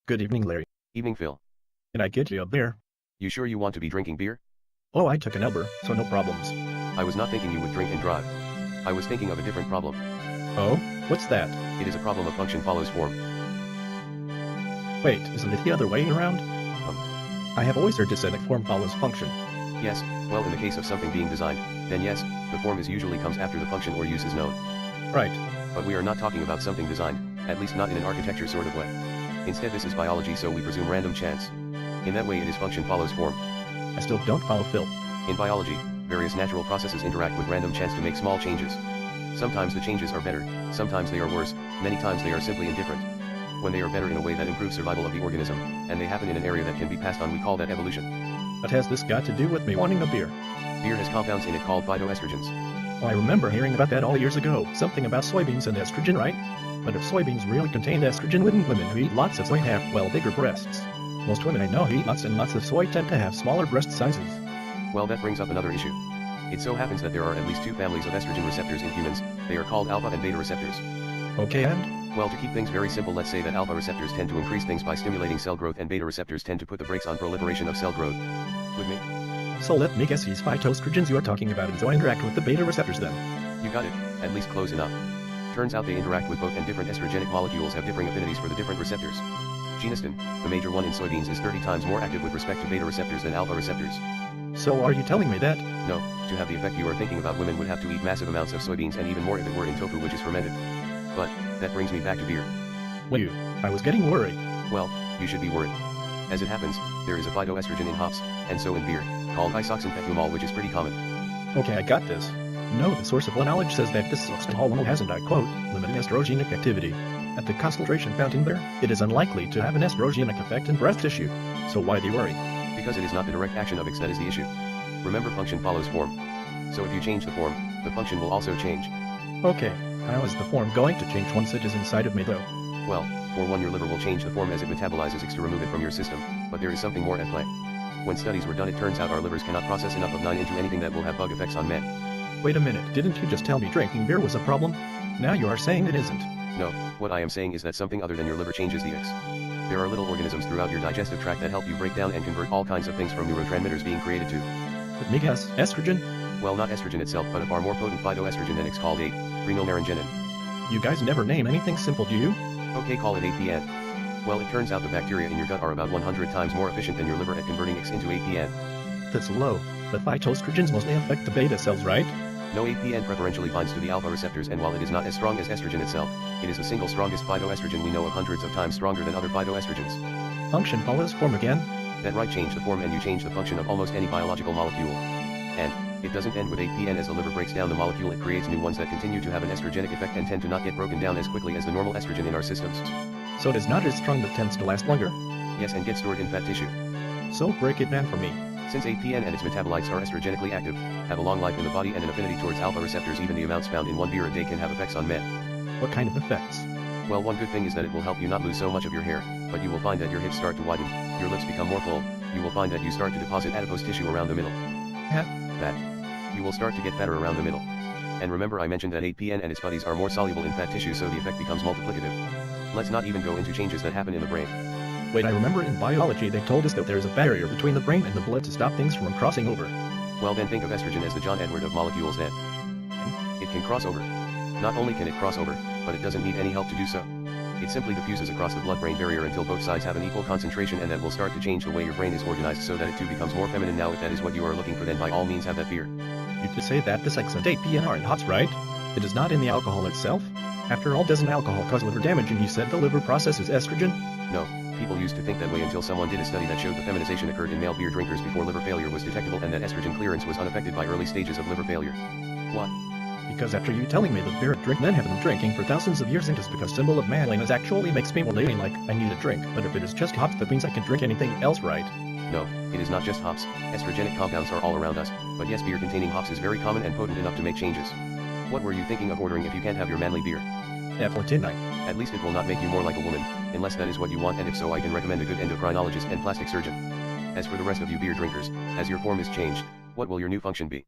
Good evening, Larry. Evening, Phil. Can I get you a beer? You sure you want to be drinking beer? Oh, I took an Uber, so no problems. I was not thinking you would drink and drive. I was thinking of a different problem. Oh? What's that? It is a problem of function follows form. Wait, isn't it the other way around? I have always heard it said that form follows function. Yes, well in the case of something being designed, then yes, the form is usually comes after the function or use is known. Right. But we are not talking about something designed, at least not in an architecture sort of way. Instead this is biology, so we presume random chance. In that way it is function follows form. I still don't follow Phil. In biology, various natural processes interact with random chance to make small changes. Sometimes the changes are better, sometimes they are worse, many times they are simply indifferent. When they are better in a way that improves survival of the organism, and they happen in an area that can be passed on, we call that evolution. What has this got to do with me wanting a beer? Beer has compounds in it called phytoestrogens. Oh, I remember hearing about that all years ago. Something about soybeans and estrogen, right? But if soybeans really contained estrogen, wouldn't women who eat lots of soy have, well, bigger breasts? Most women I know who eat lots and lots of soy tend to have smaller breast sizes. Well, that brings up another issue. It so happens that there are at least two families of estrogen receptors in humans. They are called alpha and beta receptors. Okay, and? Well, to keep things very simple, let's say that alpha receptors tend to increase things by stimulating cell growth and beta receptors tend to put the brakes on proliferation of cell growth. With me? So let me guess, these phytoestrogens you are talking about and so interact with the beta receptors then. You got it, at least close enough. Turns out they interact with both, and different estrogenic molecules have differing affinities for the different receptors. Genistin, the major one in soybeans, is 30 times more active with respect to beta receptors than alpha receptors. So are you telling me that? No, to have the effect you are thinking about, women would have to eat massive amounts of soybeans and even more if it were in tofu, which is fermented. But, that brings me back to beer. Wait, I was getting worried. Well, you should be worried. As it happens, there is a phytoestrogen in hops, and so in beer, called Nawmal, which is pretty common. Okay, I got this. No, the source of all knowledge says that this Nawmal has, and I quote, limited estrogenic activity. At the concentration found in beer, it is unlikely to have an estrogenic effect in breast tissue. So why the worry? Because it is not the direct action of X that is the issue. Remember, function follows form. So if you change the form, the function will also change. Okay, how is the form going to change once it is inside of me though? Well, for one, your liver will change the form as it metabolizes X to remove it from your system, but there is something more at play. When studies were done, it turns out our livers cannot process enough of 9 into anything that will have bug effects on men. Wait a minute, didn't you just tell me drinking beer was a problem? Now you are saying it isn't. No, what I am saying is that something other than your liver changes the X. There are little organisms throughout your digestive tract that help you break down and convert all kinds of things from neurotransmitters being created to. Let me guess, estrogen? Well, not estrogen itself, but a far more potent phytoestrogen than X called 8-prenylnaringenin. You guys never name anything simple, do you? Okay, call it 8PN. Well, it turns out the bacteria in your gut are about 100 times more efficient than your liver at converting X into 8PN. That's low. The phytoestrogens mostly affect the beta cells, right? No, 8PN preferentially binds to the alpha receptors, and while it is not as strong as estrogen itself, it is the single strongest phytoestrogen we know of, hundreds of times stronger than other phytoestrogens. Function follows form again? That right, change the form and you change the function of almost any biological molecule. And it doesn't end with 8PN. As the liver breaks down the molecule, it creates new ones that continue to have an estrogenic effect and tend to not get broken down as quickly as the normal estrogen in our systems. So it is not as strong but tends to last longer? Yes, and gets stored in fat tissue. So break it down for me. Since 8PN and its metabolites are estrogenically active, have a long life in the body and an affinity towards alpha receptors, even the amounts found in one beer a day can have effects on men. What kind of effects? Well, one good thing is that it will help you not lose so much of your hair, but you will find that your hips start to widen, your lips become more full, you will find that you start to deposit adipose tissue around the middle. Fat. You will start to get fatter around the middle. And remember, I mentioned that 8PN and its buddies are more soluble in fat tissue, so the effect becomes multiplicative. Let's not even go into changes that happen in the brain. Wait, I remember in biology they told us that there is a barrier between the brain and the blood to stop things from crossing over. Well, then think of estrogen as the John Edward of molecules then. It can cross over. Not only can it cross over, but it doesn't need any help to do so. It simply diffuses across the blood-brain barrier until both sides have an equal concentration, and that will start to change the way your brain is organized so that it too becomes more feminine. Now if that is what you are looking for, then by all means have that beer. You did say that this X and 8PN are in hops, right? It is not in the alcohol itself? After all, doesn't alcohol cause liver damage, and you said the liver processes estrogen? No, people used to think that way until someone did a study that showed the feminization occurred in male beer drinkers before liver failure was detectable, and that estrogen clearance was unaffected by early stages of liver failure. What? Because after you telling me that beer drink men have been drinking for thousands of years, and just because symbol of manliness actually makes me more ladylike, I need a drink. But if it is just hops, that means I can drink anything else, right? No, it is not just hops. Estrogenic compounds are all around us, but yes, beer containing hops is very common and potent enough to make changes. What were you thinking of ordering if you can't have your manly beer? Apple-tinite. At least it will not make you more like a woman, unless that is what you want, and if so, I can recommend a good endocrinologist and plastic surgeon. As for the rest of you beer drinkers, as your form is changed, what will your new function be?